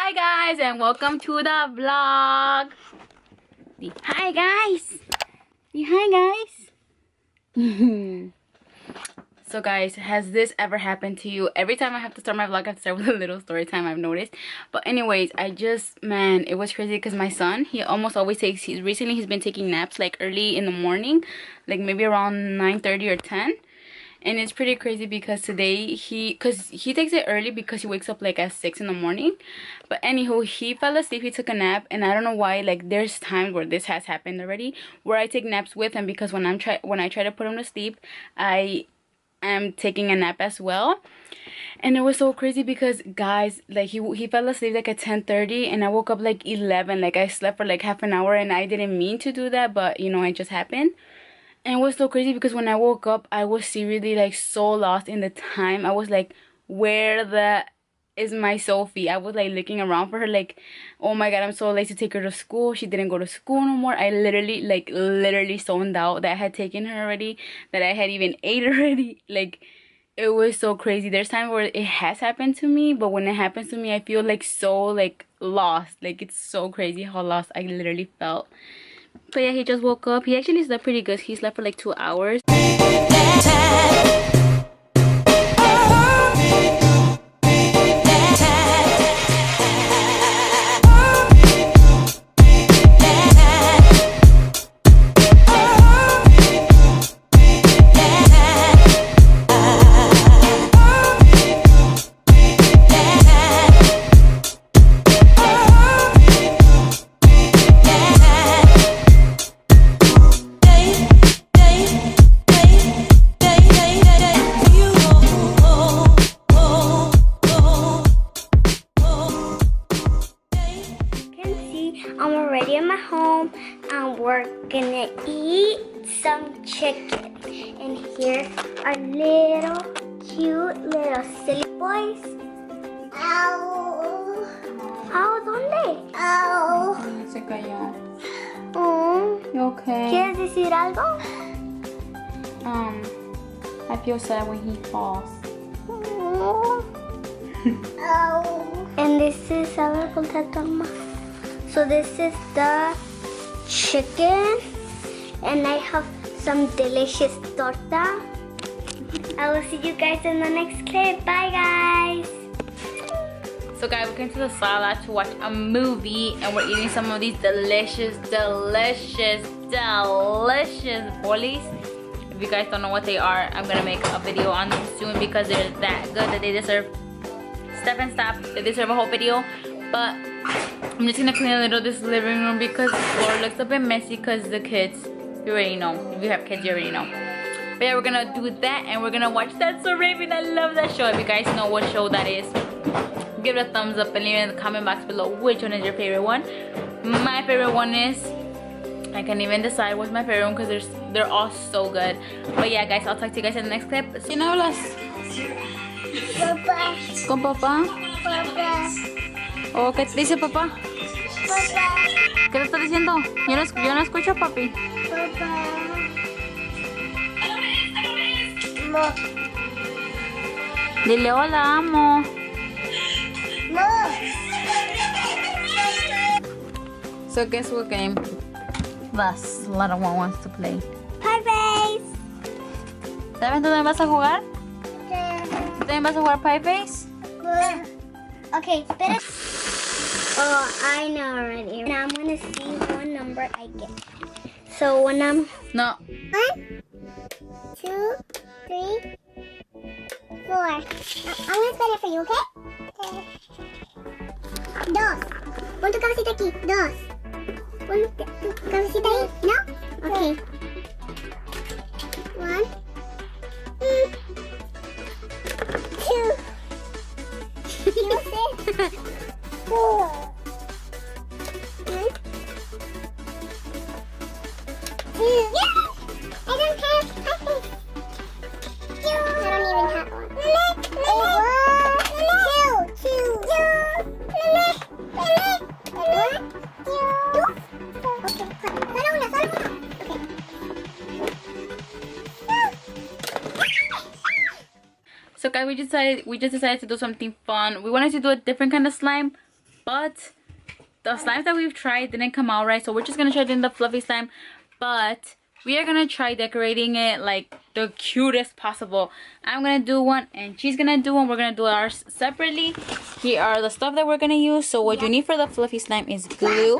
Hi guys, and welcome to the vlog. Hi guys. Hi guys. So guys, has this ever happened to you? Every time I have to start my vlog, I have to start with a little story time, I've noticed. But anyways, man, it was crazy because my son, he almost always takes, recently he's been taking naps like early in the morning, like maybe around 9:30 or 10. And it's pretty crazy because today he takes it early because he wakes up like at 6 in the morning. But anywho, he fell asleep, he took a nap, and I don't know why, like there's times where this has happened already, where I take naps with him because when I try to put him to sleep, I am taking a nap as well. And it was so crazy because guys, like he fell asleep like at 10:30 and I woke up like 11. Like I slept for like half an hour and I didn't mean to do that, but you know, it just happened. And it was so crazy because when I woke up, I was seriously like so lost in the time. I was like, where is my Sophie? I was like looking around for her like, oh my god, I'm so late to take her to school. She didn't go to school no more. I literally zoned out that I had taken her already, that I had even ate already. Like, it was so crazy. There's times where it has happened to me, but when it happens to me, I feel like so like lost. Like, it's so crazy how lost I literally felt. But yeah, he just woke up. He actually slept pretty good. He slept for like 2 hours. I'm already in my home and we're gonna eat some chicken. And here are little cute little silly boys. Ow. Ow, ¿dónde? Ow. Se cayó. Oh. You okay? ¿Quieres decir algo? I feel sad when he falls. Oh. Ow. And this is our contact. So this is the chicken, and I have some delicious torta. I will see you guys in the next clip. Bye guys. So guys, we came to the sala to watch a movie, and we're eating some of these delicious bolis. If you guys don't know what they are, I'm gonna make a video on them soon because they're that good that they deserve stop. They deserve a whole video. But I'm just gonna clean a little this living room because the floor looks a bit messy because the kids, you already know. If you have kids, you already know. But yeah, we're gonna do that and we're gonna watch That's So Raven. I love that show. If you guys know what show that is, give it a thumbs up and leave it in the comment box below which one is your favorite one. My favorite one is, I can't even decide what's my favorite one because they're all so good. But yeah guys, I'll talk to you guys in the next clip. ¿Quién hablas? Papá. ¿Con papá? Papá. ¿O qué te dice papá? Papá. ¿Qué te está diciendo? Yo no escucho, papi. Papá. Mo. Dile hola, amo. Mo. So guess what game? Vas. A lot of one wants to play. Pie face. ¿Sabes dónde vas a jugar? ¿Tú también vas a jugar Pie Face? Okay, espera. Oh, I know already. Now I'm gonna see what number I get. So when I'm No. 1, 2, 3, 4. I'm gonna spell it for you, okay? Dos. Pon tu cabecita aquí. Dos. Pon tu cabecita ahí. No? Okay. 1, 2. You said 4. 1, 2. Yes! I don't have coffee. I don't even have one. So guys, we just decided to do something fun. We wanted to do a different kind of slime, but the slime that we've tried didn't come out right, so we're just gonna try it in the fluffy slime. But we are gonna try decorating it like the cutest possible. I'm gonna do one and she's gonna do one. We're gonna do ours separately. Here are the stuff that we're gonna use. So what you need for the fluffy slime is glue,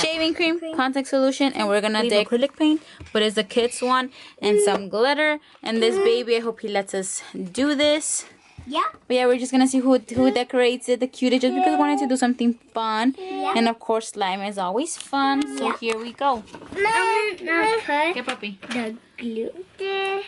shaving cream, contact solution, and we're gonna do acrylic paint, but it's the kids one, and some glitter. And this baby, I hope he lets us do this. Yeah. But yeah, we're just gonna see who decorates it the cutest, just because we wanted to do something fun. Yeah. And of course, slime is always fun. So here we go. I'm gonna put Okay, puppy. the glue there.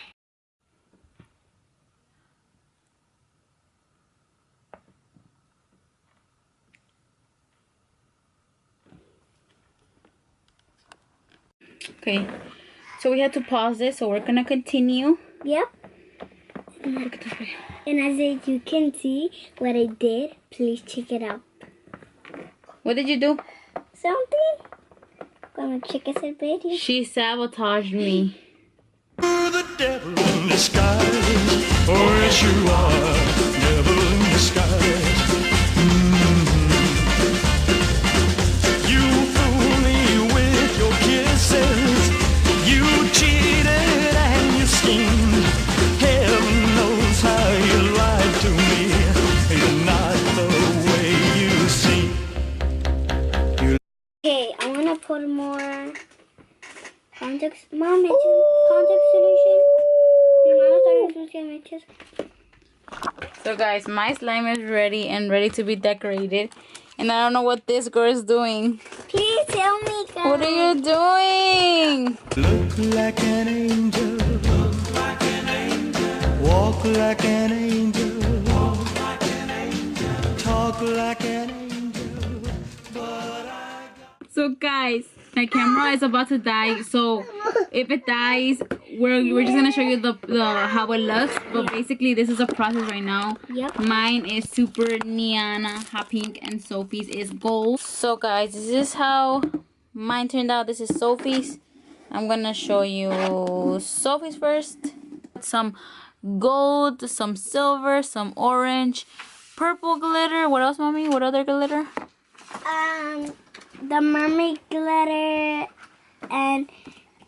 Okay, so we had to pause this, so we're gonna continue. Yep. Look at this way. And as you can see what I did, please check it out. What did you do? Something? Gonna check it out, baby. She sabotaged me. The devil in disguise. Oh, yes, you are. Devil in disguise. You fool me with your kisses. You cheated and you schemed. Heaven knows how you lied to me. You're not the way you seem. Okay, I'm gonna put more contact. Mom mentioned contact solution. So guys, my slime is ready and ready to be decorated. And I don't know what this girl is doing. Please tell me, guys. What are you doing? Look like an angel. Look like an angel. Walk like an angel. Walk like an angel. Talk like an angel. But So guys, my camera is about to die. So if it dies, we're just gonna show you the how it looks. But basically, this is a process right now. Yep. Mine is super neon, hot pink, and Sophie's is gold. So guys, this is how mine turned out. This is Sophie's. I'm gonna show you Sophie's first. Some gold, some silver, some orange, purple glitter. What else, mommy? What other glitter? The mermaid glitter and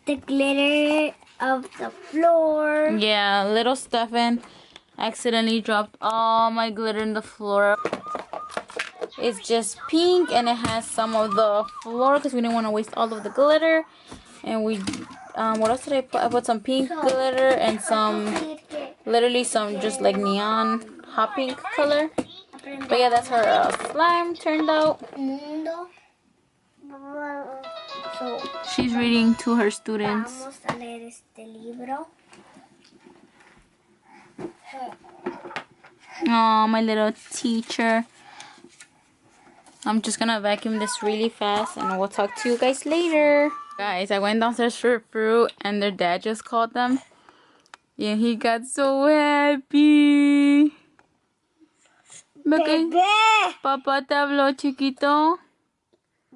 the glitter of the floor. Yeah, little Stefan accidentally dropped all my glitter in the floor. It's just pink and it has some of the floor because we didn't want to waste all of the glitter. And we, what else did I put? I put some pink glitter and some, literally some just like neon hot pink color. But yeah, that's how slime turned out. So, She's reading to her students. vamos a leer este libro. Oh, my little teacher. I'm just gonna vacuum this really fast and we'll talk to you guys later. Guys, I went downstairs for fruit and their dad just called them. Yeah, he got so happy. Bebé. Papá te habló, chiquito.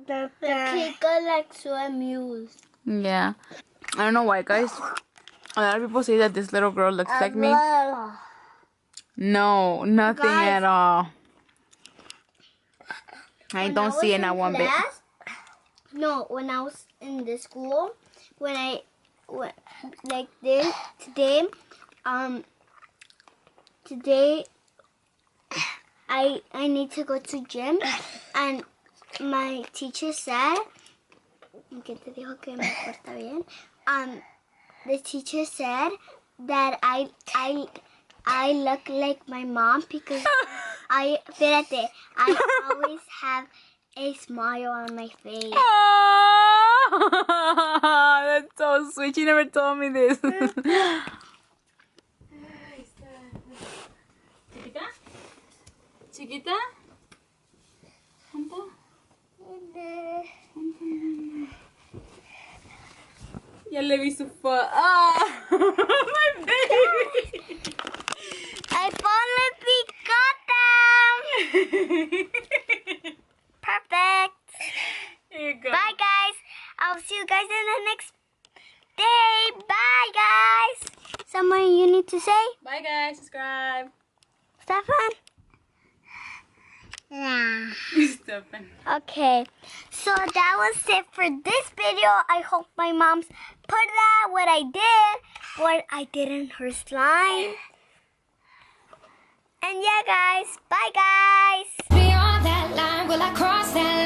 The kid got like so amused. Yeah. I don't know why, guys. A lot of people say that this little girl looks like me. No, nothing Guys. at all. I don't see it not one bit. No, when I was in the school, when I went like this today, today I need to go to gym, and my teacher said, ¿qué te dijo que me porta bien? The teacher said that I look like my mom because espérate, I always have a smile on my face. Oh, that's so sweet. She never told me this. Chiquita? Chiquita? Ya le vi su foto. Ah, my baby. I finally got them. Perfect. Here you go. Bye, guys. I'll see you guys in the next day. Bye, guys. Someone you need to say? Bye, guys. Subscribe. Stefan? Yeah. open. Okay, so that was it for this video. I hope my mom's put that what I did in her slime. And yeah, guys, bye guys. Beyond that line, will I cross that line?